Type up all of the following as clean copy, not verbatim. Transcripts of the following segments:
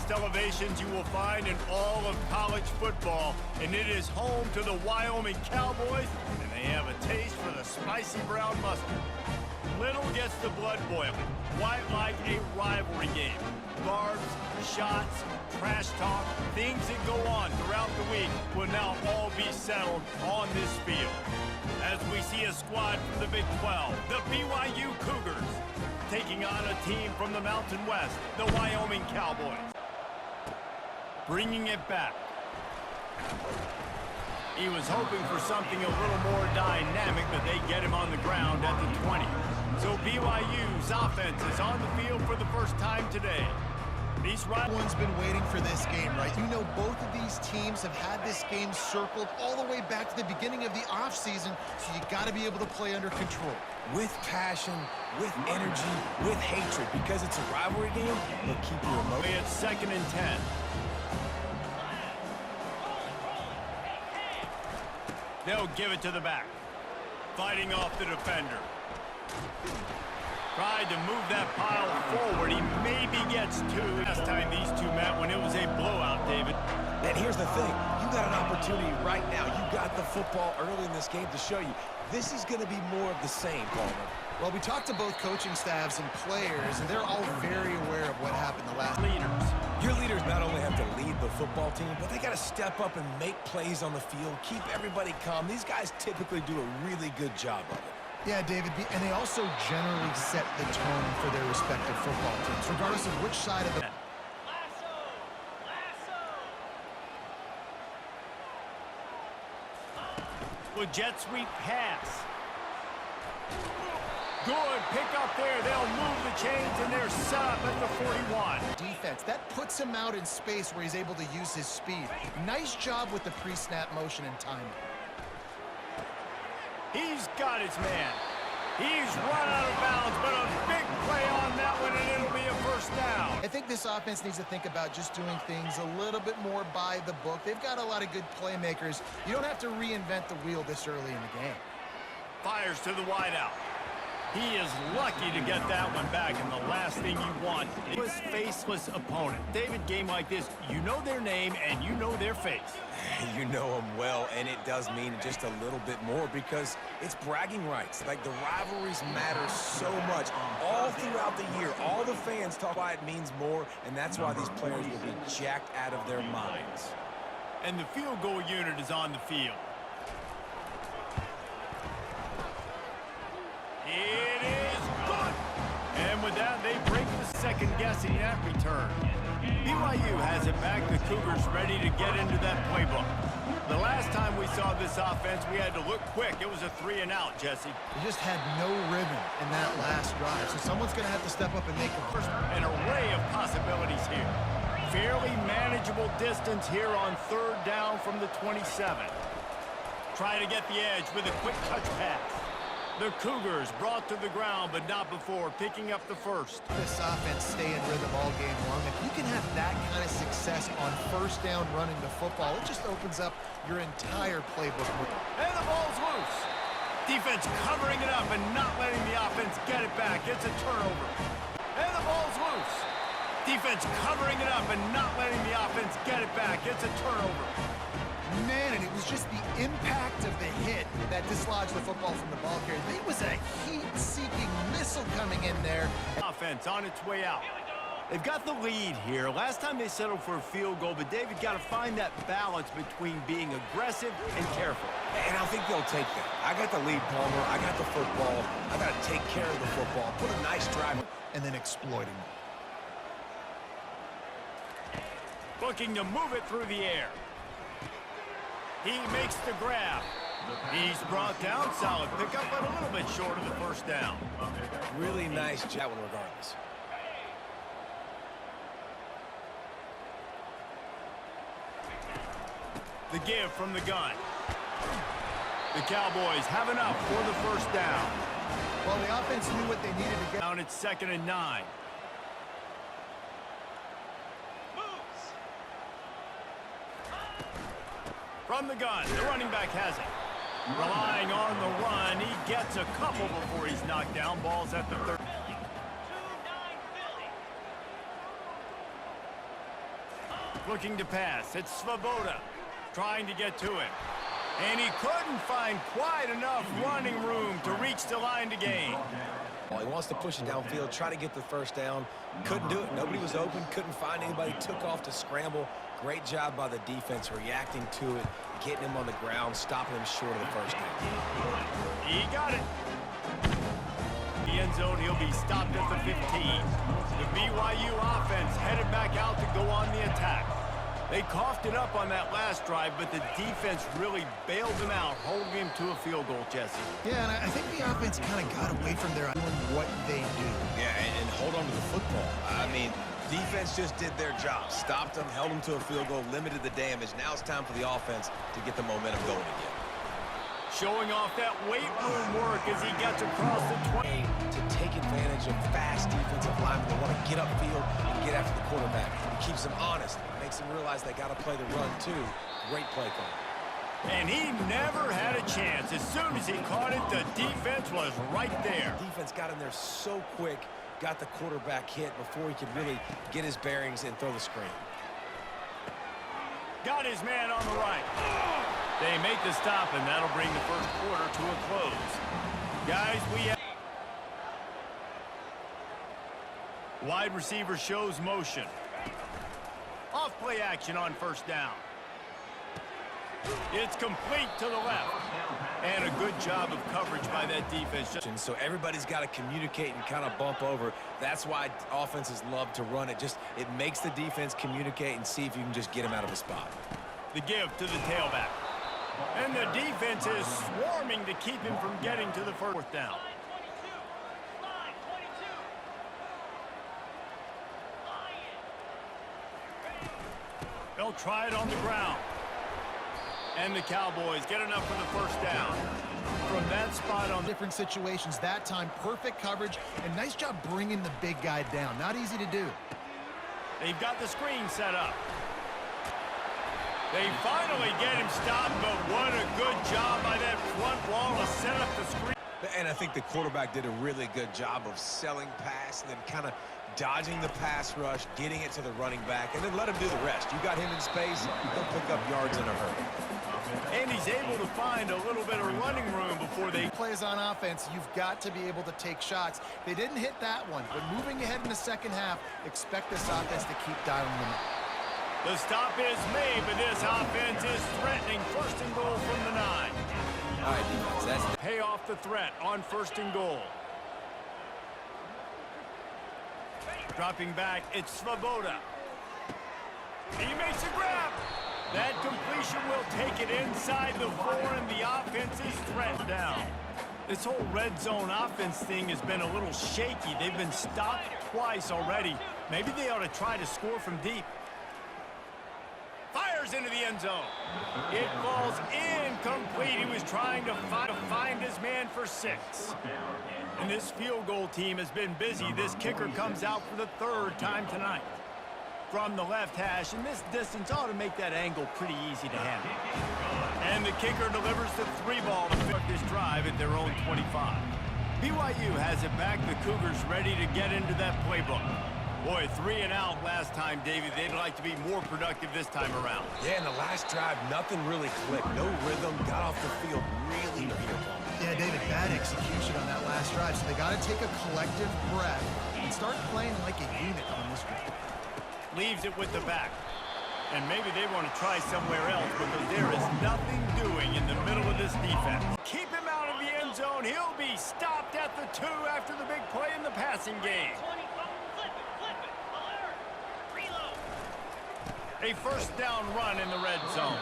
highest elevations you will find in all of college football, and it is home to the Wyoming Cowboys, and they have a taste for the spicy brown mustard. Little gets the blood boiling, quite like a rivalry game. Barbs, shots, trash talk, things that go on throughout the week will now all be settled on this field. As we see a squad from the Big 12, the BYU Cougars, taking on a team from the Mountain West, the Wyoming Cowboys. Bringing it back. He was hoping for something a little more dynamic, but they get him on the ground at the 20. So BYU's offense is on the field for the first time today. Everyone's been waiting for this game, right? You know, both of these teams have had this game circled all the way back to the beginning of the offseason, so you got to be able to play under control. With passion, with energy, with hatred, because it's a rivalry game, they'll keep you remote. It's 2nd and 10. They'll give it to the back. Fighting off the defender. Tried to move that pile forward. He maybe gets two. Last time these two met when it was a blowout, David. And here's the thing. You got an opportunity right now. You got the football early in this game to show you. This is going to be more of the same, Palmer. Well, we talked to both coaching staffs and players, and they're all very aware of what happened the last leaders. Your leaders not only have to lead the football team, but they got to step up and make plays on the field, keep everybody calm. These guys typically do a really good job of it. Yeah, David, and they also generally set the tone for their respective football teams, regardless of which side of the... With jet sweep pass. Good pick up there. They'll move the chains, and they're set up at the 41. Defense, that puts him out in space where he's able to use his speed. Nice job with the pre-snap motion and timing. He's got his man. He's run out of bounds, but a big play on that one, and it'll be a first down. I think this offense needs to think about just doing things a little bit more by the book. They've got a lot of good playmakers. You don't have to reinvent the wheel this early in the game. Fires to the wideout. He is lucky to get that one back, and the last thing you want is a faceless opponent. David, game like this, you know their name and you know their face. You know them well, and it does mean just a little bit more because it's bragging rights. Like, the rivalries matter so much all throughout the year. All the fans talk why it means more, and that's why these players will be jacked out of their minds. And the field goal unit is on the field. It is good. And with that, they break the second guessing that return. BYU has it back. The Cougars ready to get into that playbook. The last time we saw this offense, we had to look quick. It was a 3-and-out, Jesse. They just had no rhythm in that last drive, so someone's going to have to step up and make a first. An array of possibilities here. Fairly manageable distance here on 3rd down from the 27. Try to get the edge with a quick touch pass. The Cougars brought to the ground, but not before picking up the first. This offense stay in rhythm all game long. If you can have that kind of success on 1st down running the football, it just opens up your entire playbook. And the ball's loose. Defense covering it up and not letting the offense get it back. It's a turnover. And the ball's loose. Defense covering it up and not letting the offense get it back. It's a turnover. Man, and it was just the impact of the hit that dislodged the football from the ball carrier. There was a heat-seeking missile coming in there. Offense on its way out. They've got the lead here. Last time they settled for a field goal, but David got to find that balance between being aggressive and careful. And I think they'll take that. I got the lead, Palmer. I got the football. I got to take care of the football. Put a nice drive. And then exploiting it. Looking to move it through the air. He makes the grab. He's brought down. Solid pickup, but a little bit short of the first down. Really nice job regardless. The give from the gun. The Cowboys have enough for the first down. Well, the offense knew what they needed to get. Down at 2nd and 9. From the gun, the running back has it. Relying on the run, he gets a couple before he's knocked down. Ball's at the 30. Looking to pass. It's Svoboda trying to get to it. And he couldn't find quite enough running room to reach the line to gain. Well, he wants to push it downfield, try to get the first down. Couldn't do it. Nobody was open. Couldn't find anybody. Took off to scramble. Great job by the defense reacting to it, getting him on the ground, stopping him short of the first down. He got it. The end zone, he'll be stopped at the 15. The BYU offense headed back out to go on the attack. They coughed it up on that last drive, but the defense really bailed them out, holding him to a field goal, Jesse. Yeah, and I think the offense kind of got away from their doing what they do. Yeah, and hold on to the football. I mean, defense just did their job. Stopped them, held them to a field goal, limited the damage. Now it's time for the offense to get the momentum going again. Showing off that weight room work as he gets across the 20. To take advantage of fast defensive linemen that want to get upfield and get after the quarterback. It keeps them honest. Makes them realize they got to play the run, too. Great play call. And he never had a chance. As soon as he caught it, the defense was right there. Defense got in there so quick, got the quarterback hit before he could really get his bearings and throw the screen. Got his man on the right. They make the stop, and that'll bring the first quarter to a close. Guys, we have... Wide receiver shows motion. Off play action on first down. It's complete to the left. And a good job of coverage by that defense. So everybody's got to communicate and kind of bump over. That's why offenses love to run it. It makes the defense communicate and see if you can just get him out of a spot. The give to the tailback. And the defense is swarming to keep him from getting to the fourth down. They'll try it on the ground. And the Cowboys get enough for the first down. From that spot on different situations, that time perfect coverage and nice job bringing the big guy down. Not easy to do. They've got the screen set up. They finally get him stopped, but what a good job by that front wall to set up the screen. And I think the quarterback did a really good job of selling pass and then kind of dodging the pass rush, getting it to the running back, and then let him do the rest. You got him in space, he'll pick up yards in a hurry. And he's able to find a little bit of running room before they... Plays on offense, you've got to be able to take shots. They didn't hit that one, but moving ahead in the second half, expect this offense to keep dialing them up. The stop is made, but this offense is threatening first and goal from the 9. All right, defense, that's... Pay off the threat on first and goal. Dropping back, it's Svoboda. He makes a grab. That completion will take it inside the 4, and the offense is threatened down. This whole red zone offense thing has been a little shaky. They've been stopped twice already. Maybe they ought to try to score from deep. Fires into the end zone. It falls incomplete. He was trying to find his man for 6. And this field goal team has been busy. This kicker comes out for the 3rd time tonight. From the left hash, and this distance ought to make that angle pretty easy to handle. And the kicker delivers the 3 ball to start this drive at their own 25. BYU has it back. The Cougars ready to get into that playbook. Boy, 3 and out last time, Davey. They'd like to be more productive this time around. Yeah, in the last drive, nothing really clicked. No rhythm, got off the field really near. Yeah, David, bad execution on that last drive, so they got to take a collective breath and start playing like a unit on this one. Leaves it with the back. And maybe they want to try somewhere else because there is nothing doing in the middle of this defense. Keep him out of the end zone. He'll be stopped at the 2 after the big play in the passing game. A first down run in the red zone.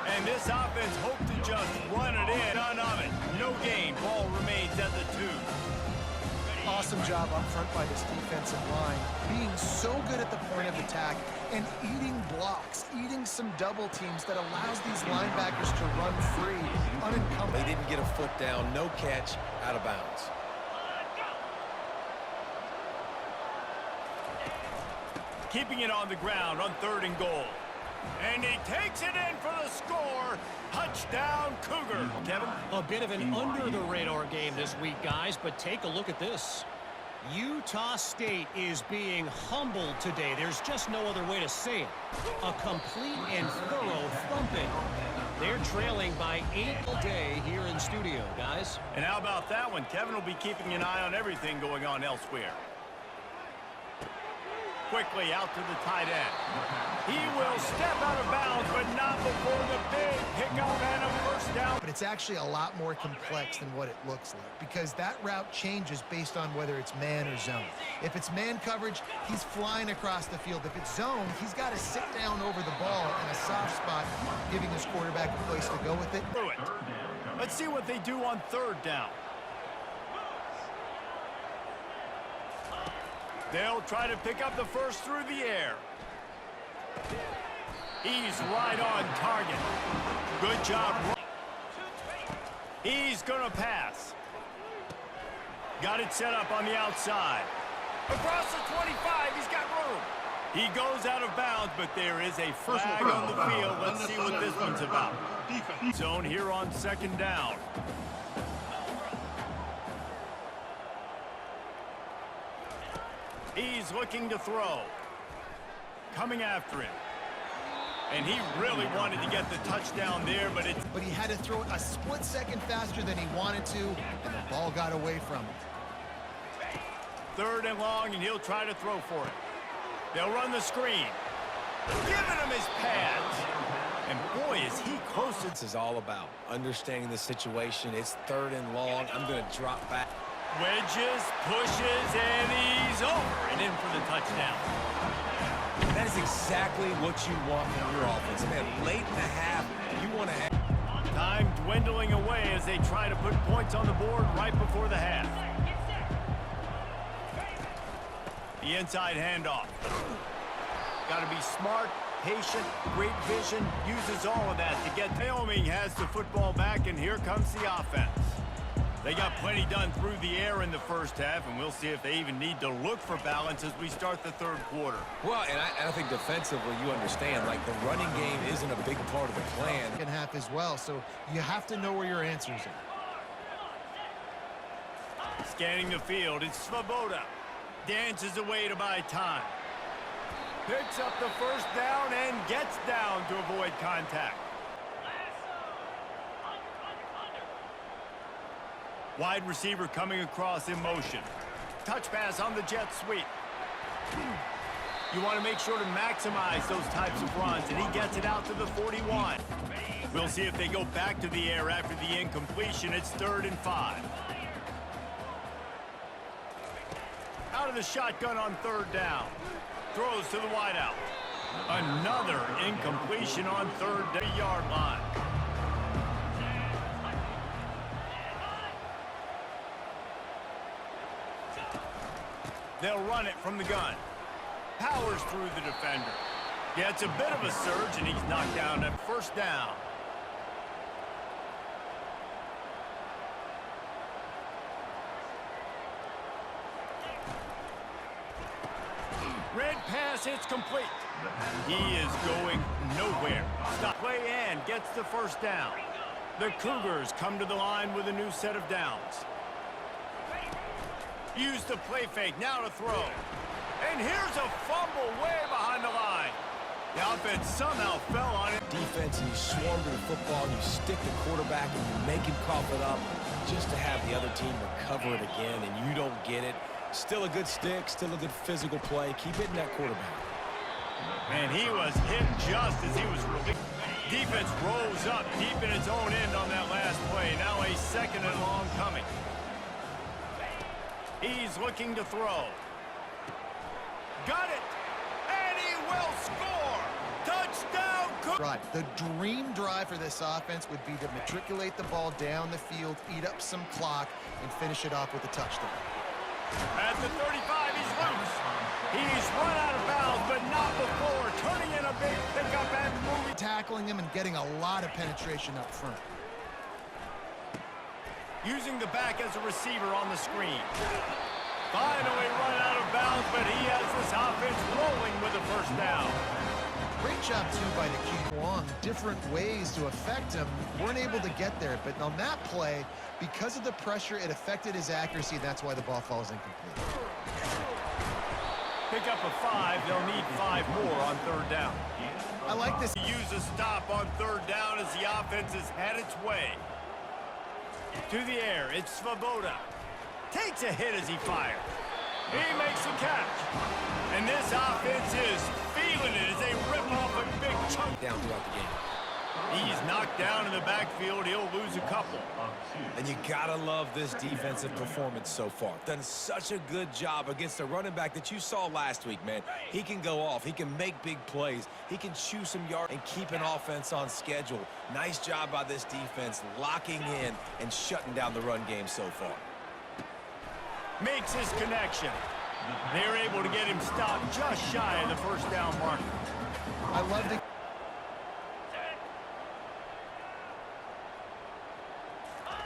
And this offense hoped to just run it in. None of it. No gain. Ball remains at the 2. Awesome job up front by this defensive line, being so good at the point of attack and eating blocks, eating some double teams that allows these linebackers to run free, unencumbered. They didn't get a foot down, no catch, out of bounds. Keeping it on the ground on 3rd and goal. And he takes it in for the score. Touchdown, Cougar. Kevin? A bit of an under-the-radar game this week, guys, but take a look at this. Utah State is being humbled today. There's just no other way to say it. A complete and thorough thumping. They're trailing by 8 all day here in studio, guys. And how about that one? Kevin will be keeping an eye on everything going on elsewhere. Quickly out to the tight end. He will step out of bounds, but not before the big pickup and a first down. But it's actually a lot more complex than what it looks like, because that route changes based on whether it's man or zone. If it's man coverage, he's flying across the field. If it's zone, he's got to sit down over the ball in a soft spot, giving his quarterback a place to go with it. Let's see what they do on third down. They'll try to pick up the first through the air. He's right on target. Good job. He's going to pass. Got it set up on the outside. Across the 25, he's got room. He goes out of bounds, but there is a flag on the field. Let's see what this one's about. Zone here on second down. He's looking to throw. Coming after him. And he really wanted to get the touchdown there, but he had to throw it a split second faster than he wanted to, and the ball got away from him. Third and long, and he'll try to throw for it. They'll run the screen. Giving him his pads. And boy, is he close. This is all about understanding the situation. It's third and long. I'm going to drop back. Wedges, pushes, and he's over and in for the touchdown. That is exactly what you want from your offense. Man, late in the half, you want to have... Time dwindling away as they try to put points on the board right before the half. The inside handoff. Got to be smart, patient, great vision, uses all of that to get... Wyoming has the football back, and here comes the offense. They got plenty done through the air in the first half, and we'll see if they even need to look for balance as we start the third quarter. Well, and I think defensively, you understand, like the running game isn't a big part of the plan. Second half as well, so you have to know where your answers are. Scanning the field, it's Svoboda. Dances away to buy time. Picks up the first down and gets down to avoid contact. Wide receiver coming across in motion. Touch pass on the jet sweep. You want to make sure to maximize those types of runs, and he gets it out to the 41. We'll see if they go back to the air after the incompletion. It's 3rd and 5. Out of the shotgun on 3rd down. Throws to the wideout. Another incompletion on 3rd yard line. They'll run it from the gun. Powers through the defender. Gets a bit of a surge, and he's knocked down at first down. Red pass hits complete. He is going nowhere. Stop play and gets the first down. The Cougars come to the line with a new set of downs. Use the play fake, now to throw. And here's a fumble way behind the line. The offense somehow fell on it. Defense, and you swarm to the football, and you stick the quarterback, and you make him cough it up just to have the other team recover it again, and you don't get it. Still a good stick, still a good physical play. Keep hitting that quarterback. Man, he was hit just as he was released. Defense rose up deep in its own end on that last play. Now a 2nd and long coming. He's looking to throw. Got it! And he will score! Touchdown! Right. The dream drive for this offense would be to matriculate the ball down the field, eat up some clock, and finish it off with a touchdown. At the 35, he's loose. He's run out of bounds, but not before turning in a big pickup and moving. Tackling him and getting a lot of penetration up front. Using the back as a receiver on the screen. Finally run out of bounds, but he has this offense rolling with a first down. Great job, too, by the Q. Long. Different ways to affect him. Weren't able to get there, but on that play, because of the pressure, it affected his accuracy. That's why the ball falls incomplete. pick up a 5. They'll need 5 more on third down. I like this. Use a stop on third down as the offense has had its way. To the air, it's Svoboda. Takes a hit as he fires. He makes a catch. And this offense is feeling it as they rip off a big chunk Down throughout the game. He's knocked down in the backfield. He'll lose a couple. And you gotta love this defensive performance so far. Done such a good job against the running back that you saw last week, man. He can go off. He can make big plays. He can chew some yards and keep an offense on schedule. Nice job by this defense locking in and shutting down the run game so far. Makes his connection. They're able to get him stopped just shy of the first down marker. I love the...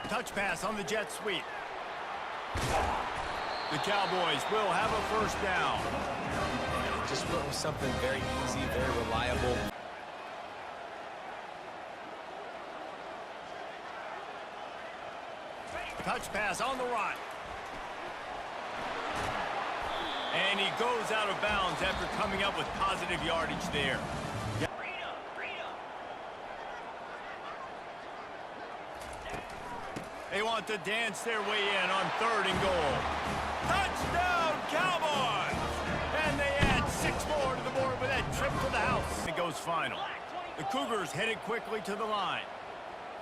Touch pass on the jet sweep. The Cowboys will have a first down. Just went with something very easy, very reliable. Touch pass on the run. And he goes out of bounds after coming up with positive yardage there. They want to dance their way in on 3rd and goal. Touchdown, Cowboys! And they add 6 more to the board with that trip to the house. It goes final. The Cougars headed quickly to the line.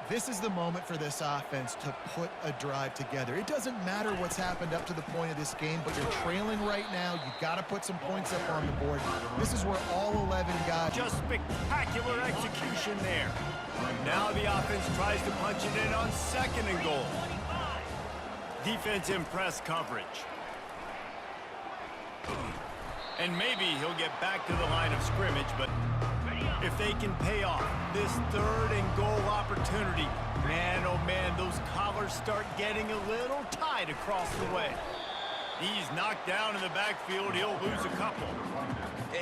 This is the moment for this offense to put a drive together. It doesn't matter what's happened up to the point of this game, but you're trailing right now. You got to put some points up on the board. This is where all 11 guys... Just spectacular execution there. Now the offense tries to punch it in on 2nd and goal. Defense in press coverage. And maybe he'll get back to the line of scrimmage, but if they can pay off this 3rd and goal opportunity, man, oh man, those collars start getting a little tight across the way. He's knocked down in the backfield. He'll lose a couple.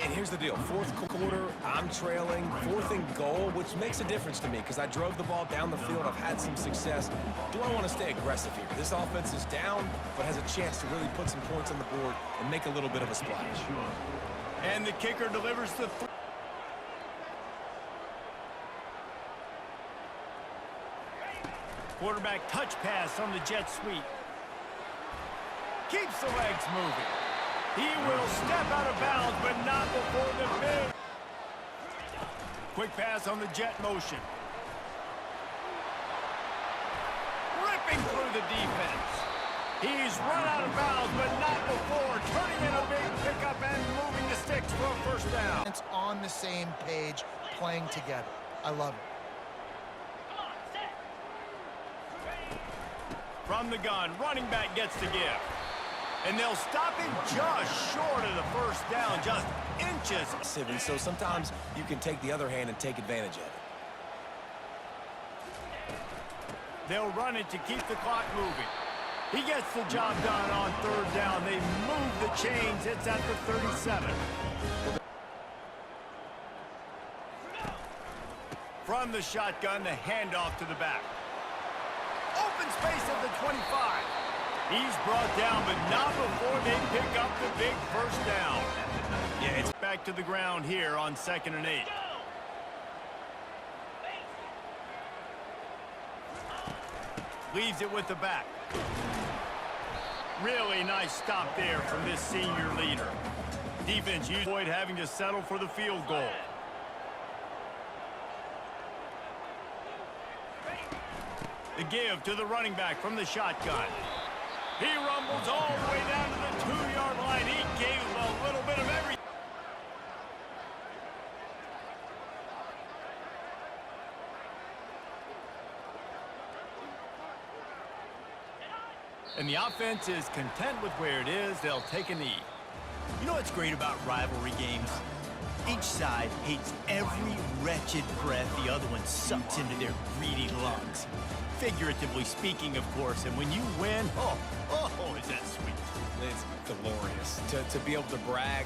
And here's the deal. 4th quarter, I'm trailing. 4th and goal, which makes a difference to me because I drove the ball down the field. I've had some success. Do I want to stay aggressive here? This offense is down, but has a chance to really put some points on the board and make a little bit of a splash. And the kicker delivers the... Quarterback touch pass on the jet sweep. Keeps the legs moving. He will step out of bounds, but not before the big. Quick pass on the jet motion. Ripping through the defense. He's run out of bounds, but not before turning in a big pickup and moving the sticks for a first down. It's on the same page, playing together. I love it. From the gun, running back gets the give. And they'll stop him just short of the first down, just inches. And so sometimes you can take the other hand and take advantage of it. They'll run it to keep the clock moving. He gets the job done on 3rd down. They move the chains. It's at the 37. From the shotgun, the handoff to the back. Open space at the 25. He's brought down, but not before they pick up the big first down. Yeah, it's back to the ground here on 2nd and 8. Leaves it with the back. Really nice stop there from this senior leader. Defense used to avoid having to settle for the field goal. The give to the running back from the shotgun. He rumbles all the way down to the 2-yard line. He gave him a little bit of everything. And the offense is content with where it is. They'll take a knee. You know what's great about rivalry games? Each side hates every wretched breath the other one sucks into their greedy lungs. Figuratively speaking, of course, and when you win, oh, is that sweet. It's glorious to be able to brag